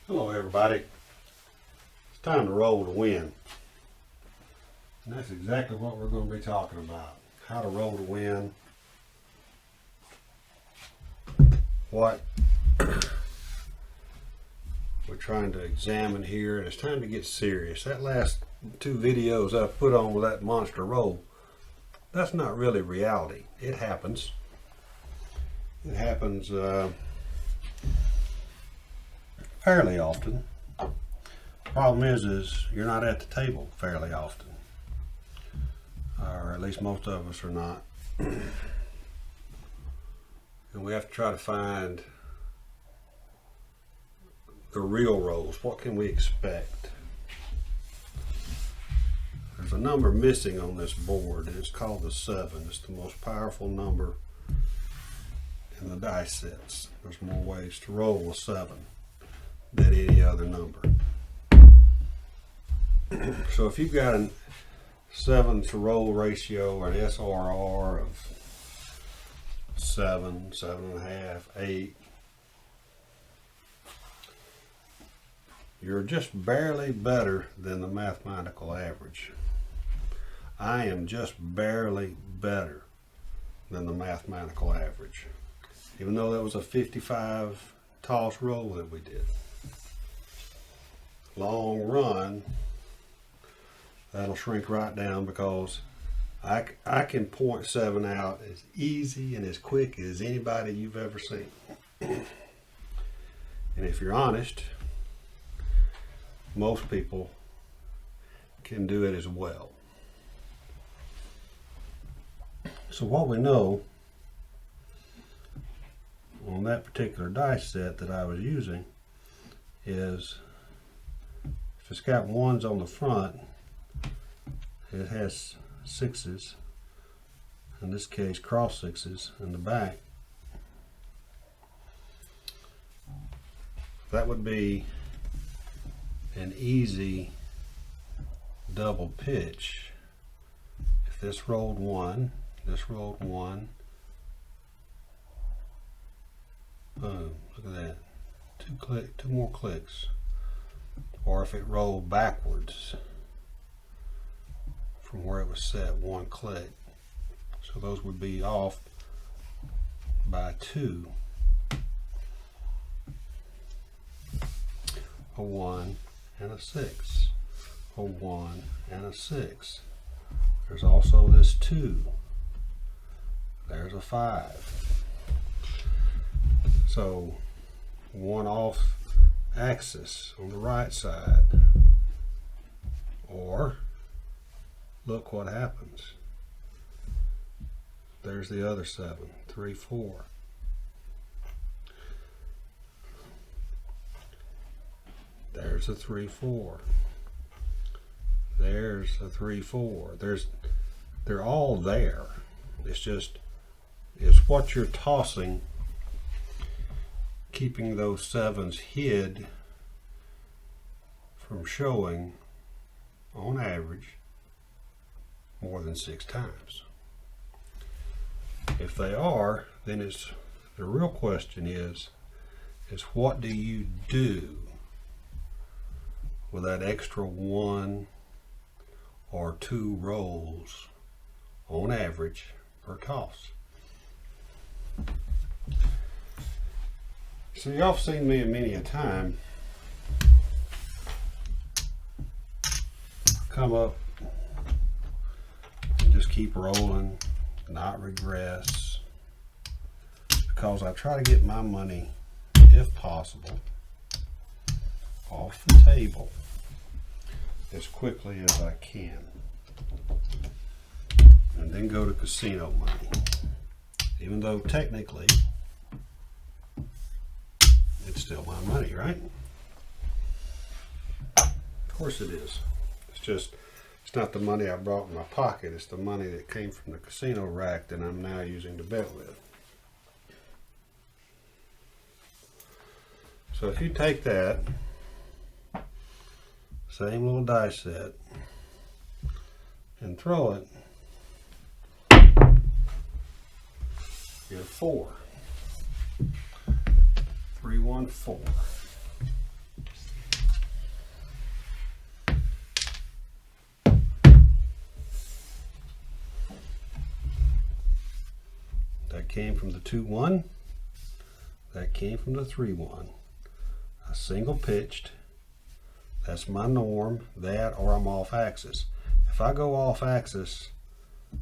Hello everybody. It's time to roll to win. And that's exactly what we're going to be talking about. How to roll to win. What we're trying to examine here, and it's time to get serious. That last two videos I put on with that monster roll, that's not really reality. It happens. It happens fairly often. Problem is you're not at the table fairly often, or at least most of us are not. And we have to try to find the real rolls. What can we expect? There's a number missing on this board, and it's called the 7. It's the most powerful number in the dice sets. There's more ways to roll a 7 than any other number. So if you've got a 7 to roll ratio or an SRR of 7, 7.5, 8, you're just barely better than the mathematical average. I am just barely better than the mathematical average, even though that was a 55 toss roll that we did. Long run, that'll shrink right down because I can point 7 out as easy and as quick as anybody you've ever seen. And if you're honest, most people can do it as well. So what we know on that particular dice set that I was using is if it's got 1s on the front, it has 6s, in this case cross 6s in the back. That would be an easy double pitch. If this rolled 1, this rolled 1, boom, look at that, two more clicks. Or if it rolled backwards from where it was set, 1 click. So those would be off by 2. A 1 and a 6. A 1 and a 6. There's also this 2. There's a 5. So 1 off axis on the right side. Or look what happens. There's the other 7. 3, 4. There's a 3, 4. There's a 3, 4. They're all there. It's what you're tossing, keeping those 7s hid from showing on average more than 6 times. If they are, then the real question is what do you do with that extra 1 or 2 rolls on average per toss? So y'all have seen me many a time come up and just keep rolling, not regress, because I try to get my money, if possible, off the table as quickly as I can, and then go to casino money, even though technically it's still my money, right? Of course it is. It's not the money I brought in my pocket, it's the money that came from the casino rack that I'm now using to bet with. So if you take that same little die set and throw it, you have 4. 3, 1, 4. That came from the 2-1. That came from the 3-1. A single pitched. That's my norm. That, or I'm off axis. If I go off axis, I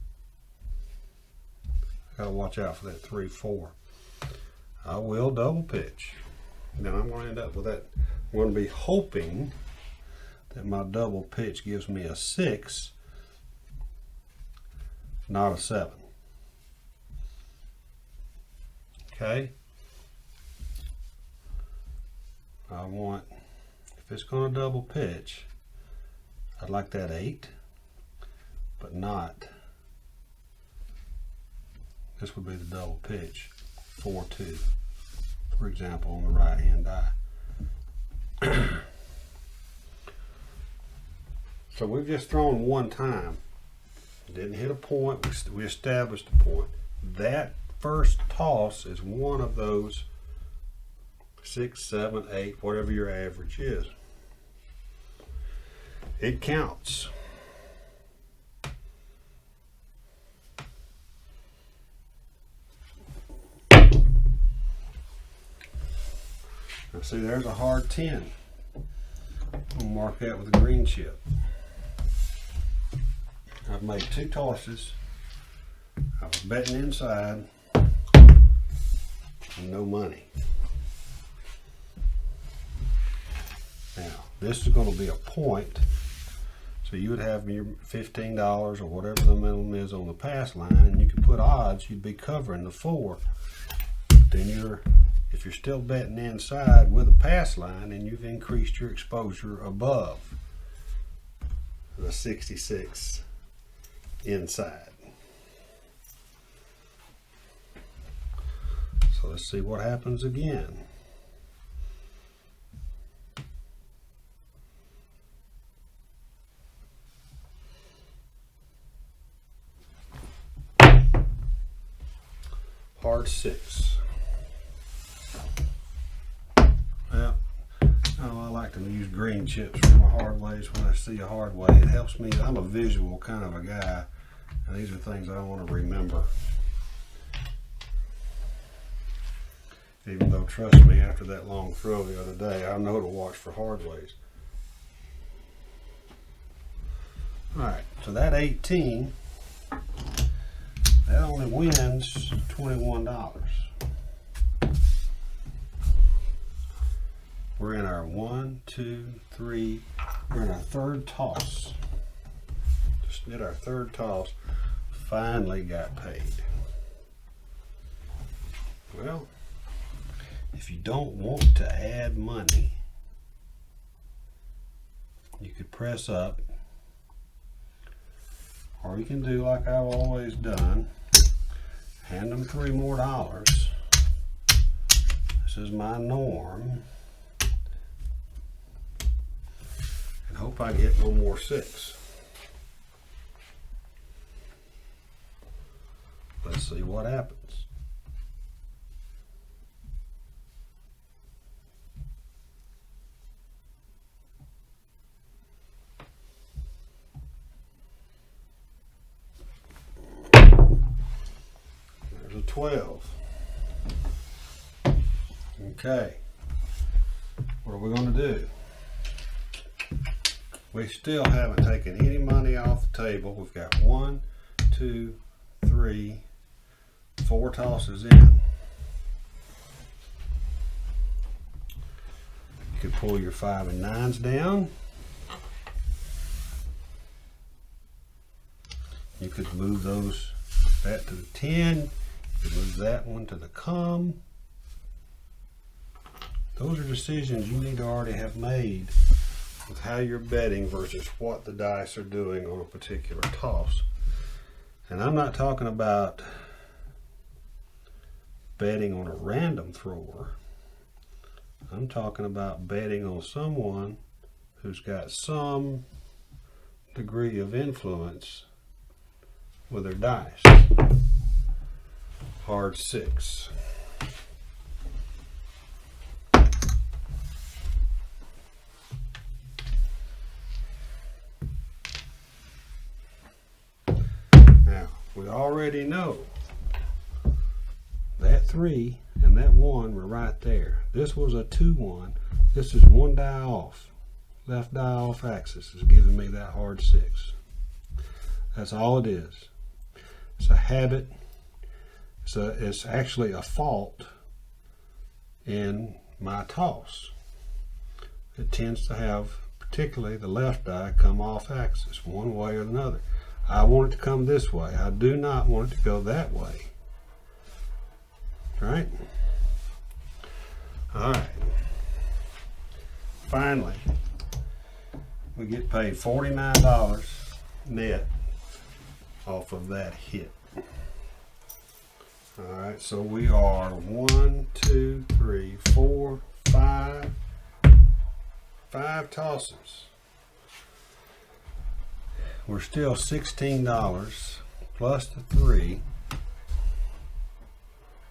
gotta watch out for that 3-4. I will double pitch. Then I'm going to end up with that. I'm going to be hoping that my double pitch gives me a 6, not a 7. Okay. I want, if it's going to double pitch, I'd like that 8, but not, this would be the double pitch, 4-2, for example, on the right hand die. So we've just thrown one time, didn't hit a point, we established a point. That first toss is one of those 6, 7, 8, whatever your average is. It counts. Now see, there's a hard 10. I'll mark that with a green chip. I've made 2 tosses. I was betting inside and no money. Now, this is going to be a point. So you would have your $15 or whatever the minimum is on the pass line, and you could put odds, you'd be covering the 4. Then if you're still betting inside with a pass line, then you've increased your exposure above the 66 inside. So let's see what happens again. Hard 6. Well, I like to use green chips for my hard ways when I see a hard way. It helps me. I'm a visual kind of a guy, and these are things I want to remember. Even though, trust me, after that long throw the other day, I know to watch for hard ways. Alright, so that 18, that only wins $21. We're in our 1, 2, 3, we're in our 3rd toss. Just did our 3rd toss, finally got paid. Well, if you don't want to add money, you could press up, or you can do like I've always done, hand them $3 more. This is my norm, and hope I get no more 6. Let's see what happens. There's a 12. Okay. What are we going to do? We still haven't taken any money off the table. We've got 1, 2, 3, 4 tosses in. You could pull your 5 and 9s down. You could move that to the 10. You could move that one to the come. Those are decisions you need to already have made with how you're betting versus what the dice are doing on a particular toss. And I'm not talking about betting on a random thrower. I'm talking about betting on someone who's got some degree of influence with their dice. Hard 6. Now, we already know 3 and that 1 were right there. This was a 2-1. This is one die off. Left die off axis is giving me that hard 6. That's all it is. It's a habit. It's actually a fault in my toss. It tends to have, particularly the left die, come off axis one way or another. I want it to come this way. I do not want it to go that way. Right? Alright. Finally, we get paid $49 net off of that hit. Alright, so we are 1, 2, 3, 4, 5 tosses. We're still $16 plus the 3.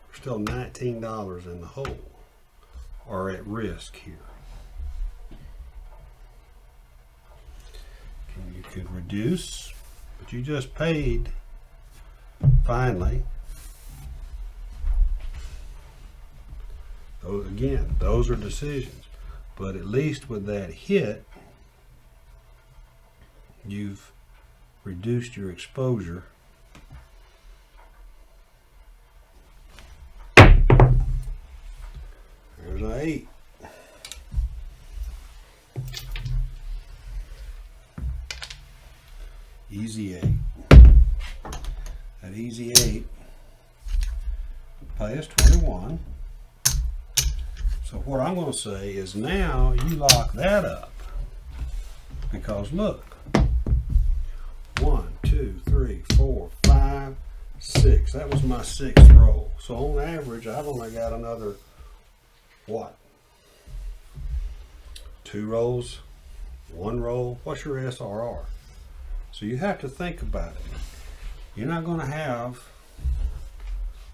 We're still $19 in the hole, or at risk here. You could reduce, but you just paid finally. Those are decisions, but at least with that hit, you've reduced your exposure. There's an 8. Easy 8. That easy 8 pay us 21. So what I'm going to say is now you lock that up, because look, 1, 2, 3, 4, 5, 6. That was my 6th roll. So on average, I've only got another, what? 2 rolls, 1 roll. What's your SRR? So you have to think about it. You're not going to have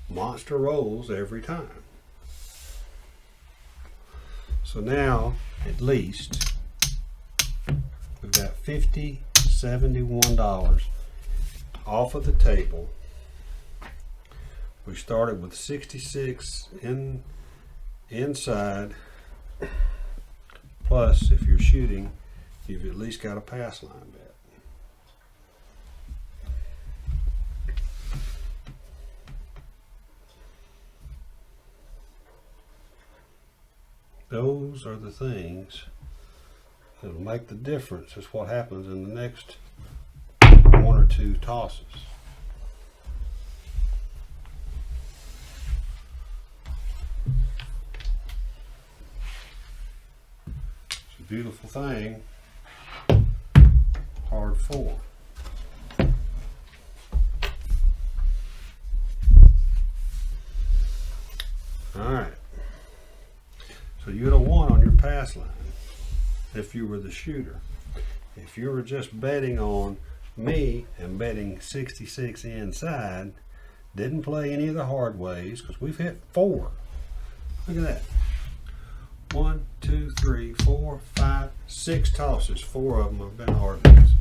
monster rolls every time. So now, at least, we've got $50, $71 off of the table. We started with 66 inside, plus if you're shooting, you've at least got a pass line bet. Those are the things that will make the difference. Is what happens in the next 1 or 2 tosses. It's a beautiful thing. Hard 4. All right. So you get a 1 on your pass line if you were the shooter. If you were just betting on me and betting 66 inside, didn't play any of the hard ways, because we've hit 4. Look at that. 1, 2, 3, 4, 5, 6 tosses. 4 of them have been hard bets.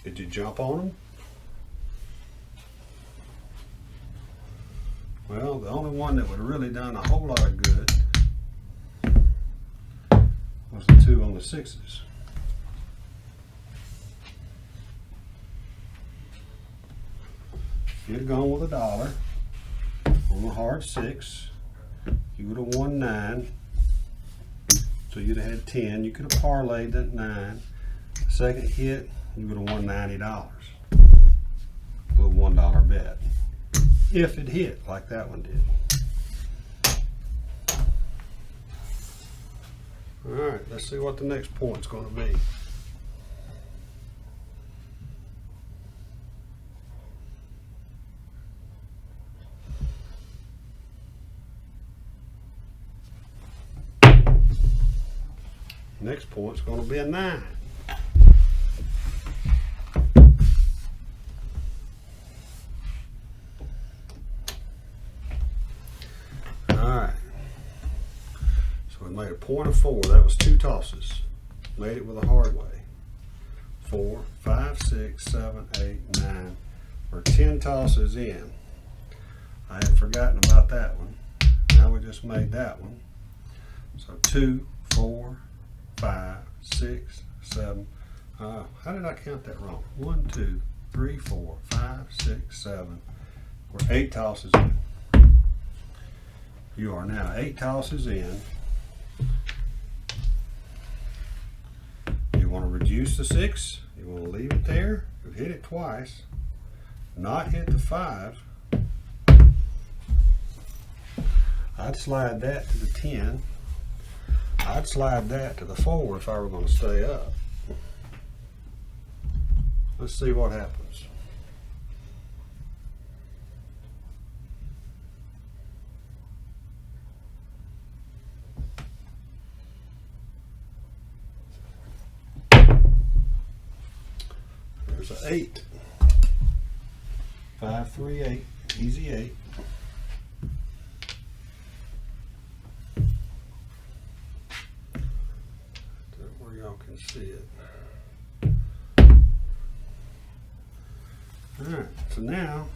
Did you jump on them? Well, the only one that would have really done a whole lot of good was the 2 on the 6s. If you'd have gone with $1 on the hard 6, you would have won 9. So you'd have had 10. You could have parlayed that 9. The second hit, you would have won $90 with a $1 bet. If it hit like that one did. Alright, let's see what the next point's going to be. Next point's going to be a 9. Made a point of 4. That was 2 tosses. Made it with a hard way. 4, 5, 6, 7, 8, 9. We're 10 tosses in. I had forgotten about that one. Now we just made that one. So 2, 4, 5, 6, 7. How did I count that wrong? 1, 2, 3, 4, 5, 6, 7. We're 8 tosses in. You are now 8 tosses in. You want to reduce the 6. You want to leave it there. You hit it twice. Not hit the 5. I'd slide that to the 10. I'd slide that to the 4 if I were going to stay up. Let's see what happens. There's an 8. 5, 3, 8. Easy 8. Where y'all can see it. Alright, so now,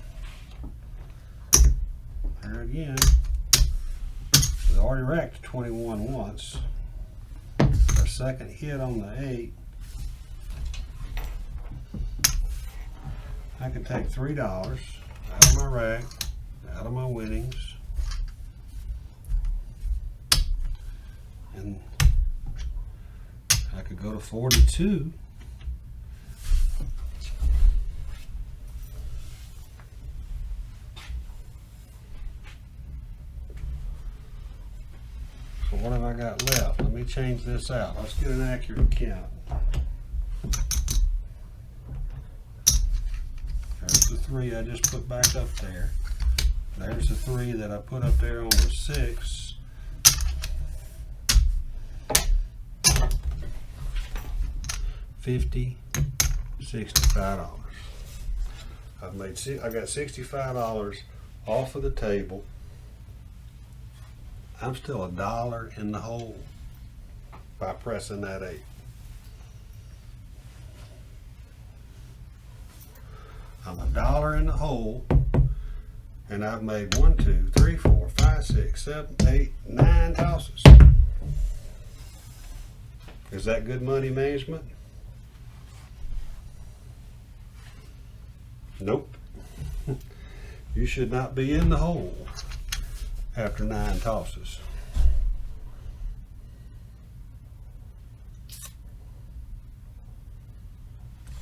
there again, we already racked 21 once. Our second hit on the 8. I can take $3 out of my rack, out of my winnings, and I could go to 42. So what have I got left? Let me change this out. Let's get an accurate count. There's the 3 I just put back up there. There's the 3 that I put up there on the 6. $50, $65. I got $65 off of the table. I'm still $1 in the hole by pressing that 8. I'm $1 in the hole, and I've made 1, 2, 3, 4, 5, 6, 7, 8, 9 tosses. Is that good money management? Nope. You should not be in the hole after 9 tosses.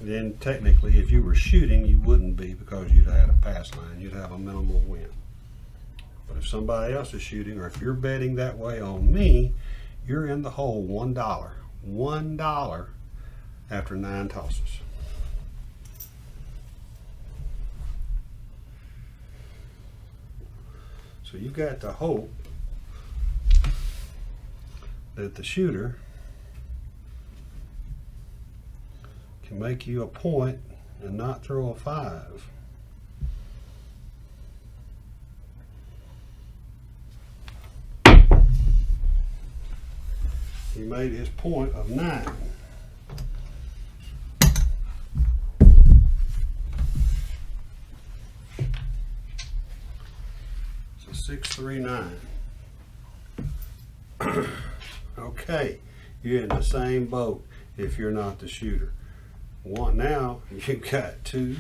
Then technically, if you were shooting, you wouldn't be, because you'd have had a pass line. You'd have a minimal win. But if somebody else is shooting, or if you're betting that way on me, you're in the hole $1. $1 after 9 tosses. So you've got to hope that the shooter can make you a point and not throw a 5. He made his point of 9. So 6, 3, 9. Okay, you're in the same boat if you're not the shooter. Now you've got 2,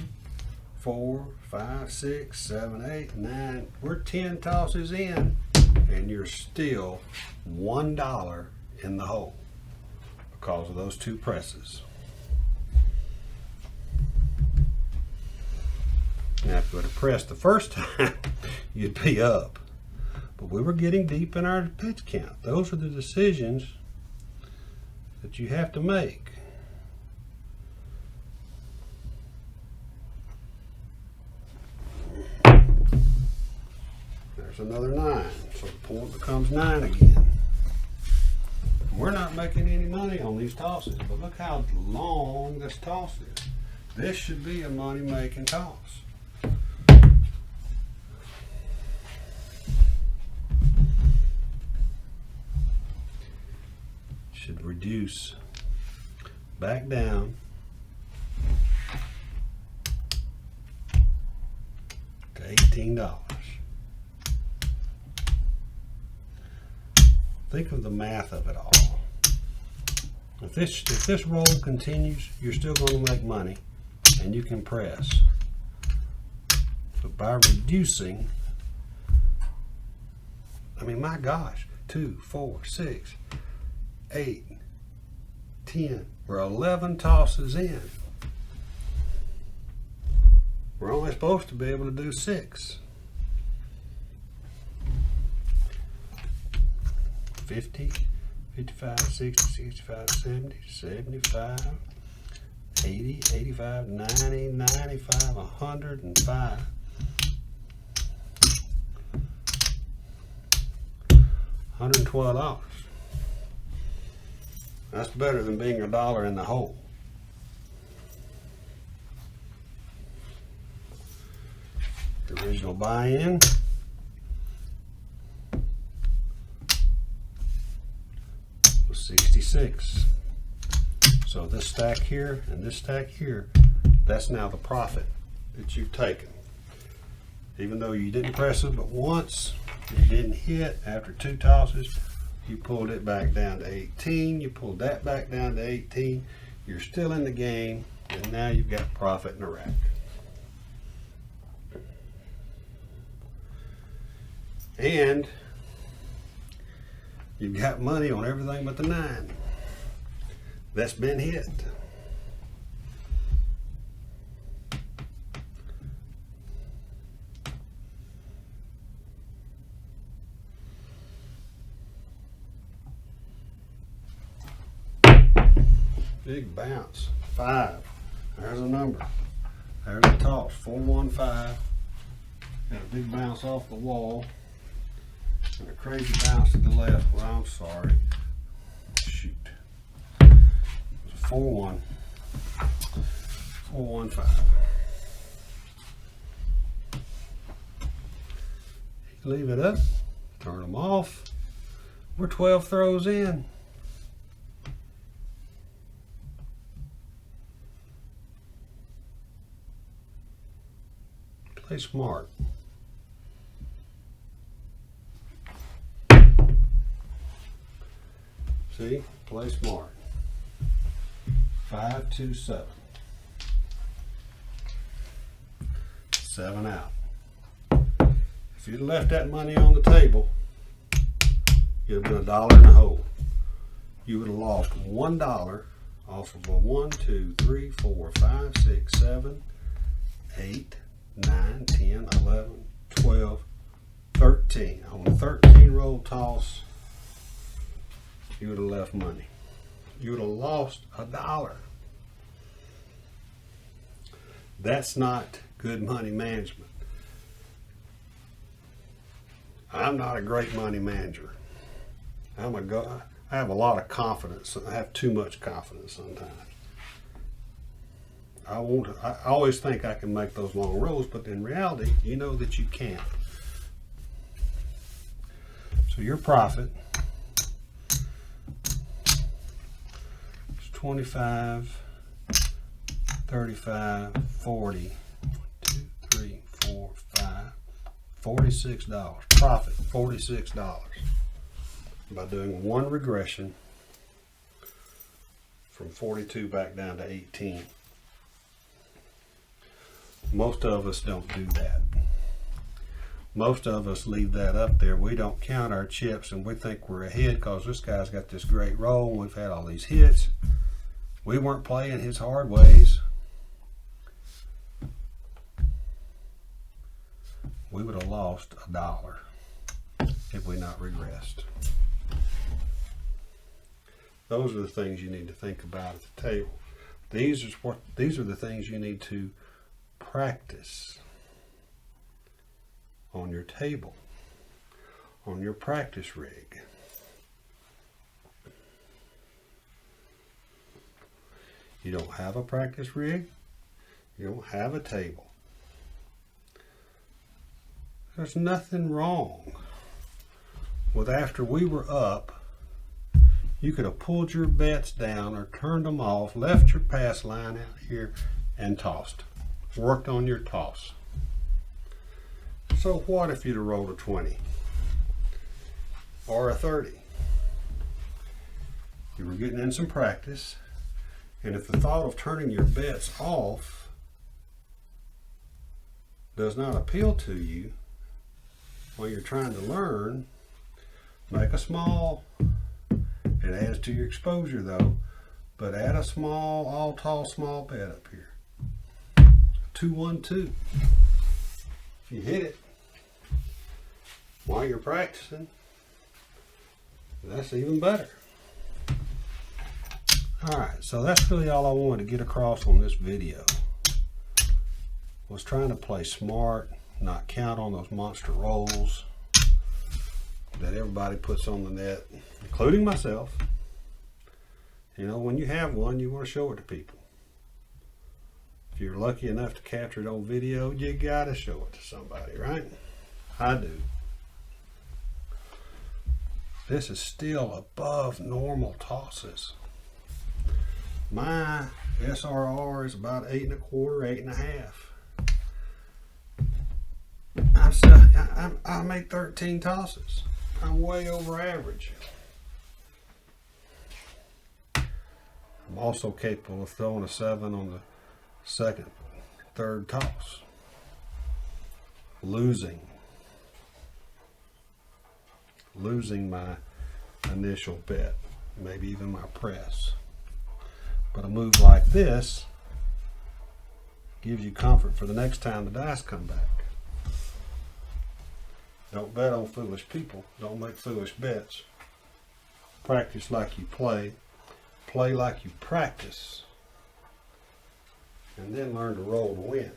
4, 5, 6, 7, 8, 9. We're 10 tosses in, and you're still $1 in the hole because of those 2 presses. Now, if you would have pressed the first time, you'd be up. But we were getting deep in our pitch count. Those are the decisions that you have to make. There's another 9, so the point becomes 9 again. We're not making any money on these tosses, but look how long this toss is. This should be a money-making toss. Should reduce back down to $18. Think of the math of it all. If this roll continues, you're still going to make money, and you can press. But by reducing, I mean, my gosh, 2, 4, 6, 8, 10. We're 11 tosses in. We're only supposed to be able to do 6. 50, 55, 60, 65, 70, 75, 80, 85, 90, 95, 105. $112. That's better than being $1 in the hole. The original buy-in was 66. So this stack here and this stack here, that's now the profit that you've taken. Even though you didn't press it but once, you didn't hit after 2 tosses, you pulled it back down to 18, you pulled that back down to 18, you're still in the game, and now you've got profit in the rack. And you've got money on everything but the 9 that's been hit. Big bounce. 5. There's a number. There's a toss. 415. Got a big bounce off the wall. And a crazy bounce to the left. Well, I'm sorry. Shoot. It was a 4-1. 415. Leave it up. Turn them off. We're 12 throws in. Play smart. See? Play smart. 5, 2, 7. 7 out. If you'd left that money on the table, you'd have been $1 in the hole. You would have lost $1 off of a 1, 2, 3, 4, 5, 6, 7, 8, 9, 10, 11, 12, 13. On a 13 roll toss, you would have left money. You would have lost $1. That's not good money management. I'm not a great money manager. I have a lot of confidence. I have too much confidence sometimes. I always think I can make those long rolls, but in reality, you know that you can't. So your profit is 25, 35, 40, 2, 3, 4, 5, $46. Profit, $46 by doing one regression from 42 back down to 18. Most of us don't do that. Most of us leave that up there. We don't count our chips and we think we're ahead because this guy's got this great roll. We've had all these hits. We weren't playing his hard ways. We would have lost $1 if we not regressed. Those are the things you need to think about at the table. These are the things you need to practice on your table, on your practice rig. You don't have a practice rig, you don't have a table. There's nothing wrong with after we were up, you could have pulled your bets down or turned them off, left your pass line out here and tossed. Worked on your toss. So what if you'd have rolled a 20 or a 30 You were getting in some practice, and if the thought of turning your bets off does not appeal to you while you're trying to learn, make a small, it adds to your exposure though, but add a small, all tall, small bet up here. 2-1-2. If you hit it while you're practicing, that's even better. Alright, so that's really all I wanted to get across on this video. Was trying to play smart, not count on those monster rolls that everybody puts on the net, including myself. You know, when you have one, you want to show it to people. If you're lucky enough to capture it on video, you gotta show it to somebody, right? I do. This is still above normal tosses. My SRR is about 8 1/4, 8.5. I make 13 tosses. I'm way over average. I'm also capable of throwing a 7 on the second, third toss. Losing my initial bet, maybe even my press. But a move like this gives you comfort for the next time the dice come back. Don't bet on foolish people. Don't make foolish bets. Practice like you play. Play like you practice. And then learn to roll to win.